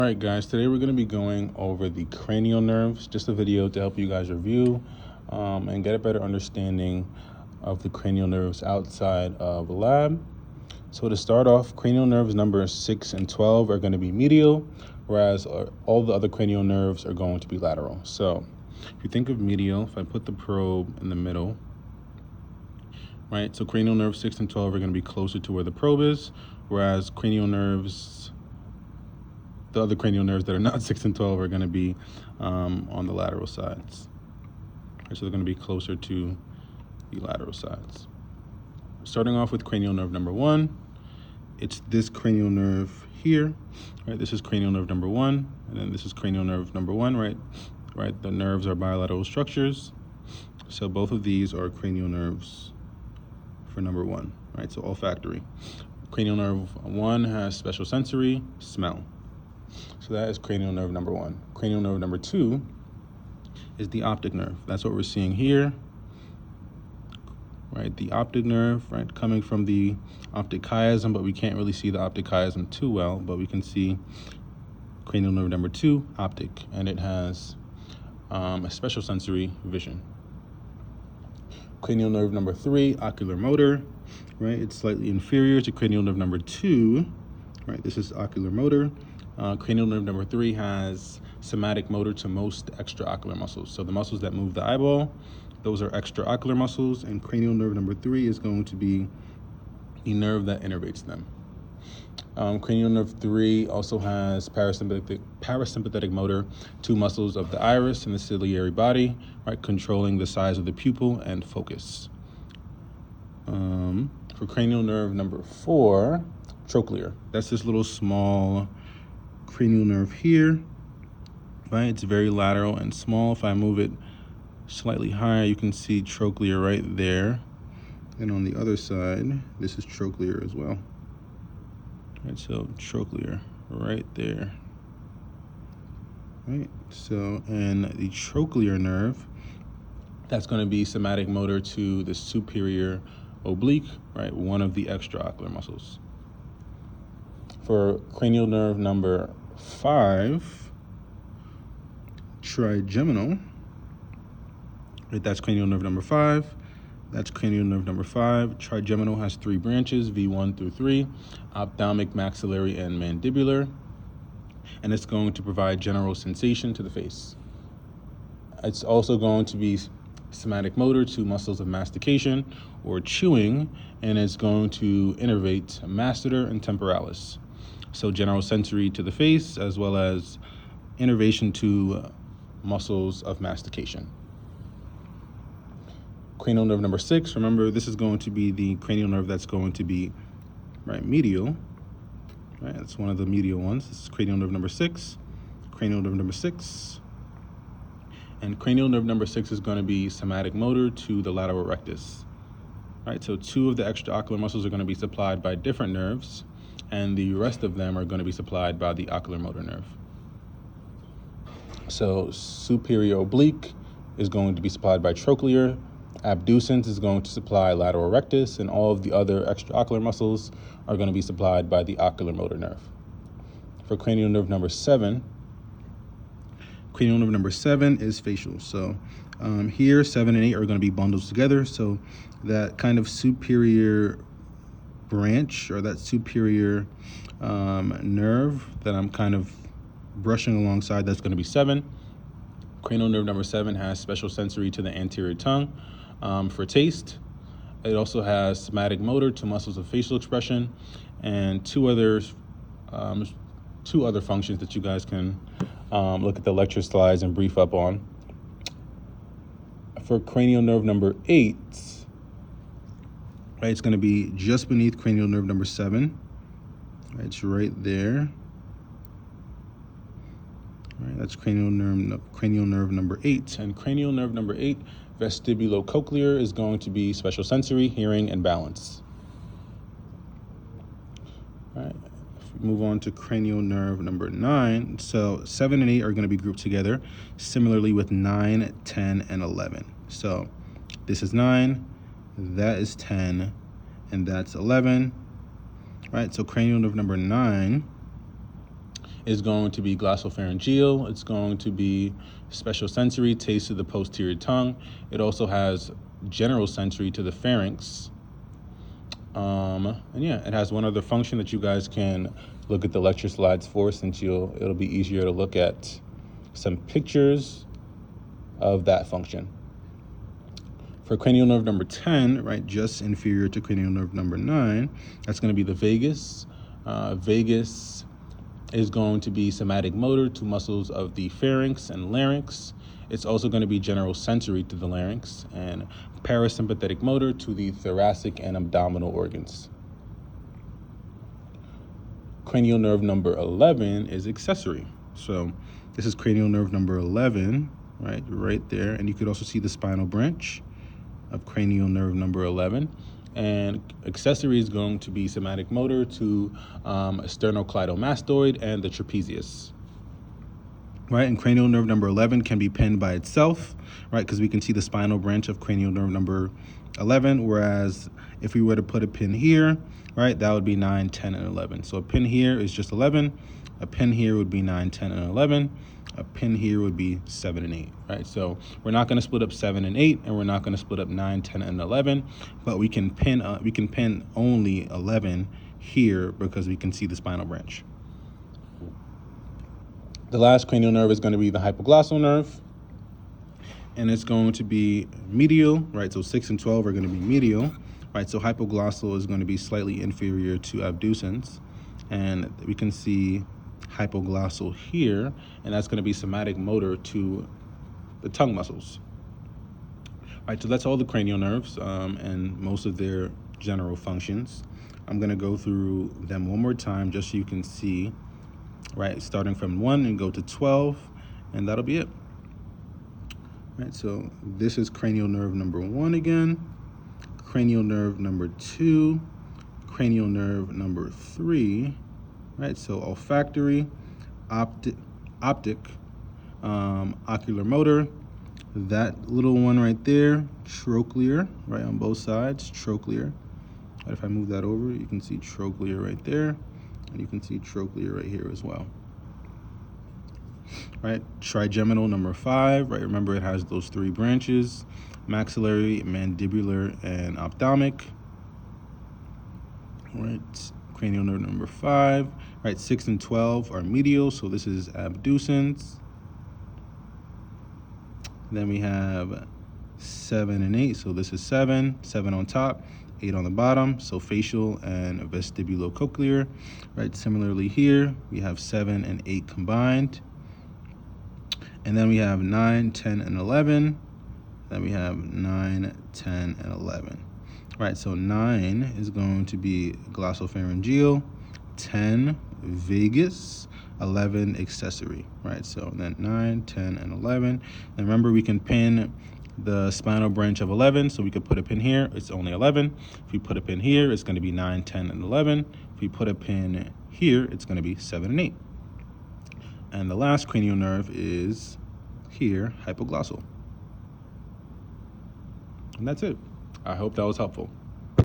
All right, guys, today we're going to be going over the cranial nerves, just a video to help you guys review and get a better understanding of the cranial nerves outside of the lab. So to start off, cranial nerves numbers 6 and 12 are going to be medial, whereas all the other cranial nerves are going to be lateral. So if you think of medial, if I put the probe in the middle, right, so cranial nerves 6 and 12 are going to be closer to where the probe is, whereas the other cranial nerves that are not 6 and 12 are going to be on the lateral sides. Right, so they're going to be closer to the lateral sides. Starting off with cranial nerve number 1, it's this cranial nerve here. Right, this is cranial nerve number 1, and then this is cranial nerve number 1. Right. The nerves are bilateral structures, so both of these are cranial nerves for number 1. Right, so olfactory. Cranial nerve 1 has special sensory, smell. So that is cranial nerve number 1. Cranial nerve number 2 is the optic nerve. That's what we're seeing here. Right, the optic nerve, right, coming from the optic chiasm, but we can't really see the optic chiasm too well, but we can see cranial nerve number 2, optic, and it has a special sensory vision. Cranial nerve number 3, ocular motor, right, it's slightly inferior to cranial nerve number 2, right, this is ocular motor. Cranial nerve number 3 has somatic motor to most extraocular muscles. So the muscles that move the eyeball, those are extraocular muscles, and cranial nerve number 3 is going to be the nerve that innervates them. Cranial nerve 3 also has parasympathetic motor to muscles of the iris and the ciliary body, right, controlling the size of the pupil and focus. For cranial nerve number 4, trochlear. That's this little small cranial nerve here, right? It's very lateral and small. If I move it slightly higher, you can see trochlear right there. And on the other side, this is trochlear as well. Right, so trochlear right there. Right, so and the trochlear nerve, that's going to be somatic motor to the superior oblique, right? One of the extraocular muscles. For cranial nerve number 5, trigeminal, right, that's cranial nerve number 5. That's cranial nerve number 5. Trigeminal has 3 branches, V1 through 3, ophthalmic, maxillary, and mandibular, and it's going to provide general sensation to the face. It's also going to be somatic motor to muscles of mastication or chewing, and it's going to innervate masseter and temporalis. So general sensory to the face, as well as innervation to muscles of mastication. Cranial nerve number 6, remember, this is going to be the cranial nerve that's going to be, right, medial. Right, it's one of the medial ones. This is cranial nerve number 6, cranial nerve number 6. And cranial nerve number 6 is going to be somatic motor to the lateral rectus. Right, so 2 of the extraocular muscles are going to be supplied by different nerves, and the rest of them are going to be supplied by the ocular motor nerve. So superior oblique is going to be supplied by trochlear, abducens is going to supply lateral rectus, and all of the other extraocular muscles are going to be supplied by the ocular motor nerve. For cranial nerve number 7, cranial nerve number 7 is facial. So here 7 and 8 are going to be bundled together, so that kind of superior branch, or that superior nerve that I'm kind of brushing alongside, that's going to be 7. Cranial nerve number 7 has special sensory to the anterior tongue for taste. It also has somatic motor to muscles of facial expression, and two other functions that you guys can look at the lecture slides and brief up on. For cranial nerve number 8, right, it's going to be just beneath cranial nerve number 7. Right, it's right there. Right, that's cranial nerve number 8. And cranial nerve number 8, vestibulocochlear, is going to be special sensory, hearing, and balance. All right, if we move on to cranial nerve number 9, so 7 and 8 are going to be grouped together, similarly with 9, 10, and 11. So this is 9, that is 10, and that's 11. Right, so cranial nerve number 9 is going to be glossopharyngeal. It's going to be special sensory, taste to the posterior tongue. It also has general sensory to the pharynx. And yeah, it has one other function that you guys can look at the lecture slides for, since it'll be easier to look at some pictures of that function. For cranial nerve number 10, right, just inferior to cranial nerve number 9, that's going to be the vagus. Vagus is going to be somatic motor to muscles of the pharynx and larynx. It's also going to be general sensory to the larynx, and parasympathetic motor to the thoracic and abdominal organs. Cranial nerve number 11 is accessory. So this is cranial nerve number 11, right there. And you could also see the spinal branch of cranial nerve number 11. And accessory is going to be somatic motor to sternocleidomastoid and the trapezius. Right, and cranial nerve number 11 can be pinned by itself, right, because we can see the spinal branch of cranial nerve number 11, whereas if we were to put a pin here, right, that would be 9, 10, and 11. So a pin here is just 11, a pin here would be 9, 10, and 11, a pin here would be 7 and 8, right? So we're not going to split up 7 and 8, and we're not going to split up 9, 10, and 11, but we can pin only 11 here because we can see the spinal branch. The last cranial nerve is going to be the hypoglossal nerve, and it's going to be medial, right? So 6 and 12 are going to be medial, right? So hypoglossal is going to be slightly inferior to abducens, and we can see hypoglossal here, and that's going to be somatic motor to the tongue muscles. Right, so that's all the cranial nerves and most of their general functions. I'm going to go through them one more time just so you can see, right, starting from 1 and go to 12, and that'll be it. Right, so this is cranial nerve number 1 again, cranial nerve number 2, cranial nerve number 3, right, so olfactory, optic, ocular motor, that little one right there, trochlear, right, on both sides, trochlear. Right, if I move that over, you can see trochlear right there, and you can see trochlear right here as well. Right, trigeminal number 5, right, remember it has those 3 branches, maxillary, mandibular, and ophthalmic. Right, cranial nerve number 5, right, 6 and 12 are medial, so this is abducens. Then we have 7 and 8, so this is 7 on top, 8 on the bottom, so facial and vestibulocochlear, right? Similarly here, we have 7 and 8 combined. And then we have 9, 10, and 11. Then we have 9, 10, and 11. Right, so 9 is going to be glossopharyngeal, 10 vagus, 11 accessory, right? So then 9, 10, and 11. And remember, we can pin the spinal branch of 11, so we could put a pin here, it's only 11. If we put a pin here, it's going to be 9, 10, and 11. If we put a pin here, it's going to be 7 and 8. And the last cranial nerve is here, hypoglossal. And that's it. I hope that was helpful.